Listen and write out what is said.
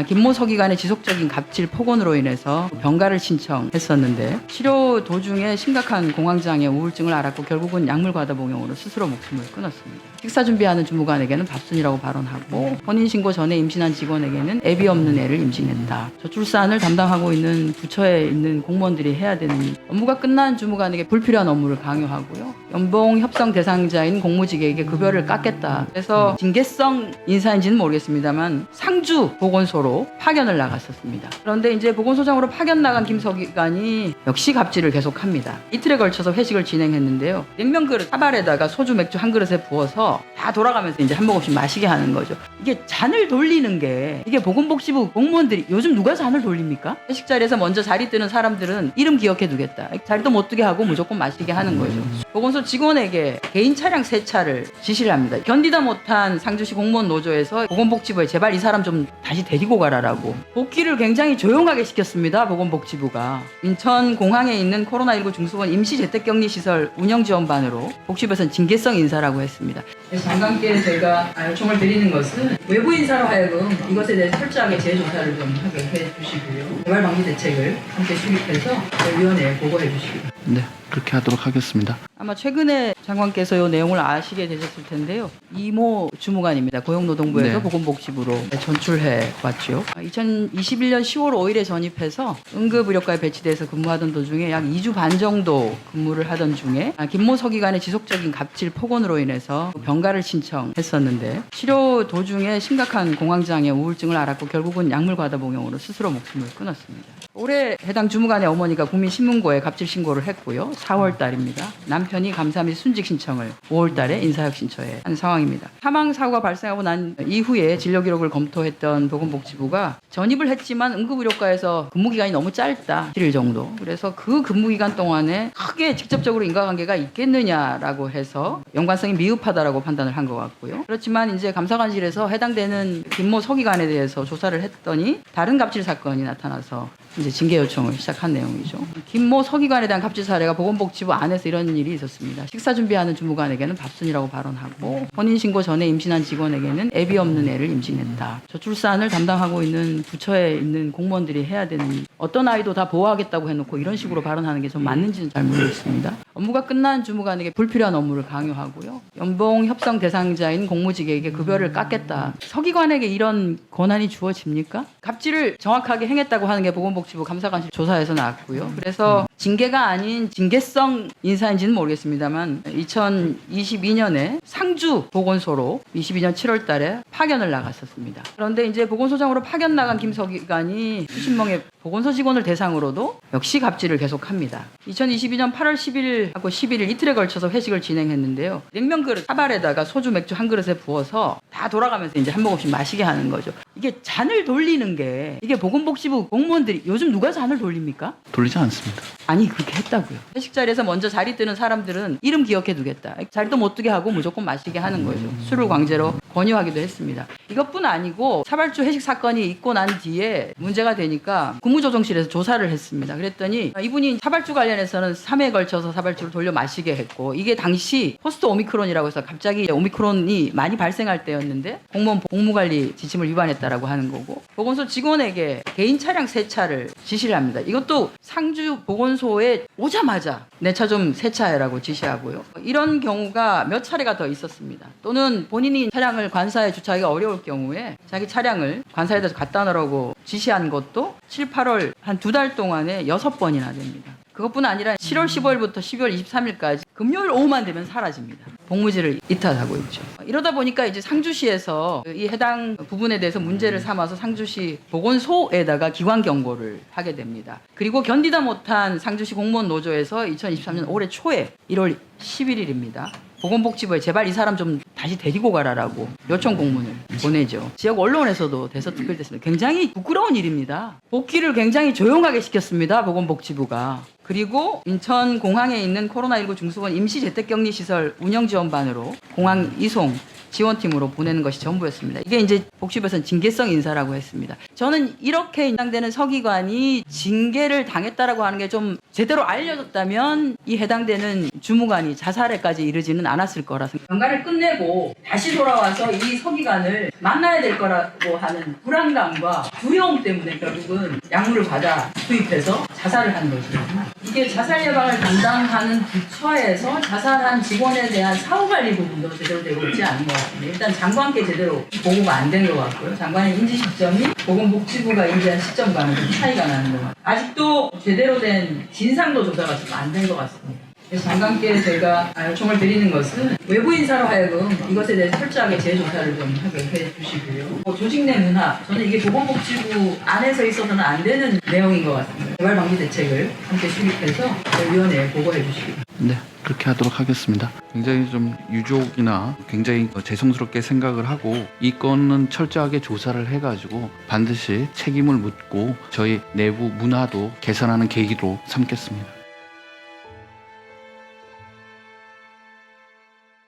김모 서기관의 지속적인 갑질 폭언으로 인해서 병가를 신청했었는데 치료 도중에 심각한 공황장애 우울증을 앓았고 결국은 약물 과다 복용으로 스스로 목숨을 끊었습니다. 식사 준비하는 주무관에게는 밥순이라고 발언하고 혼인신고 전에 임신한 직원에게는 애비 없는 애를 임신했다. 저출산을 담당하고 있는 부처에 있는 공무원들이 해야 되는 업무가 끝난 주무관에게 불필요한 업무를 강요하고요. 연봉 협상 대상자인 공무직에게 급여를 깎겠다. 그래서 징계성 인사인지는 모르겠습니다만 상주 보건소로 파견을 나갔었습니다. 그런데 이제 보건소장으로 파견 나간 김 서기관이 역시 갑질을 계속합니다. 이틀에 걸쳐서 회식을 진행했는데요. 냉면 그릇 사발에다가 소주 맥주 한 그릇에 부어서 다 돌아가면서 이제 한 모금씩 마시게 하는 거죠. 이게 잔을 돌리는 게 이게 보건복지부 공무원들이 요즘 누가 잔을 돌립니까? 회식 자리에서 먼저 자리 뜨는 사람들은 이름 기억해 두겠다. 자리도 못 두게 하고 무조건 마시게 하는 거죠. 보건소 직원에게 개인 차량 세차를 지시를 합니다. 견디다 못한 상주시 공무원 노조에서 보건복지부에 제발 이 사람 좀 다시 데리고 가라라고 복귀를 굉장히 조용하게 시켰습니다. 보건복지부가 인천 공항에 있는 코로나19 중수본 임시재택격리시설 운영지원반으로 복지부에서는 징계성 인사라고 했습니다. 장관께 제가 요청을 드리는 것은 외부 인사로 하여금 이것에 대해서 철저하게 재조사를 좀 하게 해주시고요. 재발 방지 대책을 함께 수립해서 위원회에 보고해 주시기. 네, 그렇게 하도록 하겠습니다. 아마 최근에 장관께서 이 내용을 아시게 되셨을 텐데요. 이모 주무관입니다. 고용노동부에서 네. 보건복지부로 전출해 왔죠. 2021년 10월 5일에 전입해서 응급의료과에 배치돼서 근무하던 도중에 약 2주 반 정도 근무를 하던 중에 김모 서기관의 지속적인 갑질 폭언으로 인해서 병가를 신청했었는데 치료 도중에 심각한 공황장애 우울증을 앓았고 결국은 약물 과다 복용으로 스스로 목숨을 끊었습니다. 올해 해당 주무관의 어머니가 국민신문고에 갑질 신고를 했고요. 4월 달입니다. 남편이 감사 및 순직 신청을 5월 달에 인사혁신처에 한 상황입니다. 사망 사고가 발생하고 난 이후에 진료 기록을 검토했던 보건복지부가 전입을 했지만 응급의료과에서 근무 기간이 너무 짧다. 7일 정도. 그래서 그 근무 기간 동안에 크게 직접적으로 인과관계가 있겠느냐라고 해서 연관성이 미흡하다라고 판단을 한 것 같고요. 그렇지만 이제 감사관실에서 해당되는 김모 서기관에 대해서 조사를 했더니 다른 갑질 사건이 나타나서 이제 징계 요청을 시작한 내용이죠. 김모 서기관에 대한 갑질 사례가 보건복지부 안에서 이런 일이 있었습니다. 식사 준비하는 주무관에게는 밥순이라고 발언하고 혼인신고 전에 임신한 직원에게는 애비 없는 애를 임신했다. 저출산을 담당하고 있는 부처에 있는 공무원들이 해야 되는 어떤 아이도 다 보호하겠다고 해놓고 이런 식으로 발언하는 게 좀 맞는지는 잘 모르겠습니다. 업무가 끝난 주무관에게 불필요한 업무를 강요하고요. 연봉 협상 대상자인 공무직에게 급여를 깎겠다. 서기관에게 이런 권한이 주어집니까? 갑질을 정확하게 행했다고 하는 게 보건복지부 감사관실 조사에서 나왔고요. 그래서 징계가 아닌 징계성 인사인지는 모르겠습니다만 2022년에 상주 보건소로 22년 7월 달에 파견을 나갔었습니다. 그런데 이제 보건소장으로 파견 나간 김 서기관이 수십 명의 보건소 직원을 대상으로도 역시 갑질을 계속합니다. 2022년 8월 10일하고 11일 이틀에 걸쳐서 회식을 진행했는데요. 냉면 그릇 사발에다가 소주 맥주 한 그릇에 부어서 다 돌아가면서 이제 한 모금씩 마시게 하는 거죠. 이게 잔을 돌리는 게 이게 보건복지부 공무원들이 요즘 누가 잔을 돌립니까? 돌리지 않습니다. 아니 그렇게 했다고요. 회식 자리에서 먼저 자리 뜨는 사람들은 이름 기억해 두겠다. 자리도 못 두게 하고 무조건 마시게 하는 거죠. 술을 강제로 권유하기도 했습니다. 이것뿐 아니고 사발주 회식 사건이 있고 난 뒤에 문제가 되니까 국무조정실에서 조사를 했습니다. 그랬더니 이분이 사발주 관련해서는 3회에 걸쳐서 사발주를 돌려 마시게 했고 이게 당시 포스트 오미크론이라고 해서 갑자기 오미크론이 많이 발생할 때였는데 공무원 복무관리 지침을 위반했다라고 하는 거고 보건소 직원에게 개인 차량 세차를 지시를 합니다. 이것도 상주 보건소에 오자마자 내 차 좀 세차해라고 지시하고요. 이런 경우가 몇 차례가 더 있었습니다. 또는 본인이 차량을 관사에 주차하기가 어려울 경우에 자기 차량을 관사에다 갖다 놓으라고 지시한 것도 7, 8월 한 2달 동안에 6번이나 됩니다. 그것뿐 아니라 7월 15일부터 12월 23일까지 금요일 오후만 되면 사라집니다. 복무지를 이탈하고 있죠. 이러다 보니까 이제 상주시에서 이 해당 부분에 대해서 문제를 삼아서 상주시 보건소에다가 기관 경고를 하게 됩니다. 그리고 견디다 못한 상주시 공무원 노조에서 2023년 올해 초에 1월 11일입니다. 보건복지부에 제발 이 사람 좀 다시 데리고 가라라고 요청 공문을 보내죠. 지역 언론에서도 대서특필됐습니다. 굉장히 부끄러운 일입니다. 복귀를 굉장히 조용하게 시켰습니다. 보건복지부가. 그리고 인천 공항에 있는 코로나19 중수본 임시재택격리시설 운영지원반으로 공항 이송 지원팀으로 보내는 것이 전부였습니다. 이게 이제 복지부에서는 징계성 인사라고 했습니다. 저는 이렇게 인상되는 서기관이 징계를 당했다라고 하는 게 좀 제대로 알려졌다면 이 해당되는 주무관이 자살에까지 이르지는 않았을 거라 생각합니다. 연가를 끝내고 다시 돌아와서 이 서기관을 만나야 될 거라고 하는 불안감과 두려움 때문에 결국은 약물을 받아 투입해서 자살을 한 것입니다. 이게 자살 예방을 담당하는 부처에서 자살한 직원에 대한 사후관리 부분도 제대로 되고 있지 않은 것 같습니다. 일단 장관께 제대로 보고가 안 된 것 같고요. 장관의 인지 시점이 보건복지부가 인지한 시점과는 좀 차이가 나는 것 같아요. 아직도 제대로 된 진상도 조사가 좀 안 된 것 같습니다. 그래서 장관께 제가 요청을 드리는 것은 외부 인사로 하여금 이것에 대해서 철저하게 재조사를 좀 하게 해주시고요. 조직 내 문화, 저는 이게 보건복지부 안에서 있어서는 안 되는 내용인 것 같습니다. 재발 방지 대책을 함께 수립해서 위원회에 보고해 주시기. 네, 그렇게 하도록 하겠습니다. 굉장히 좀 유족이나 굉장히 죄송스럽게 생각을 하고 이 건은 철저하게 조사를 해가지고 반드시 책임을 묻고 저희 내부 문화도 개선하는 계기로 삼겠습니다.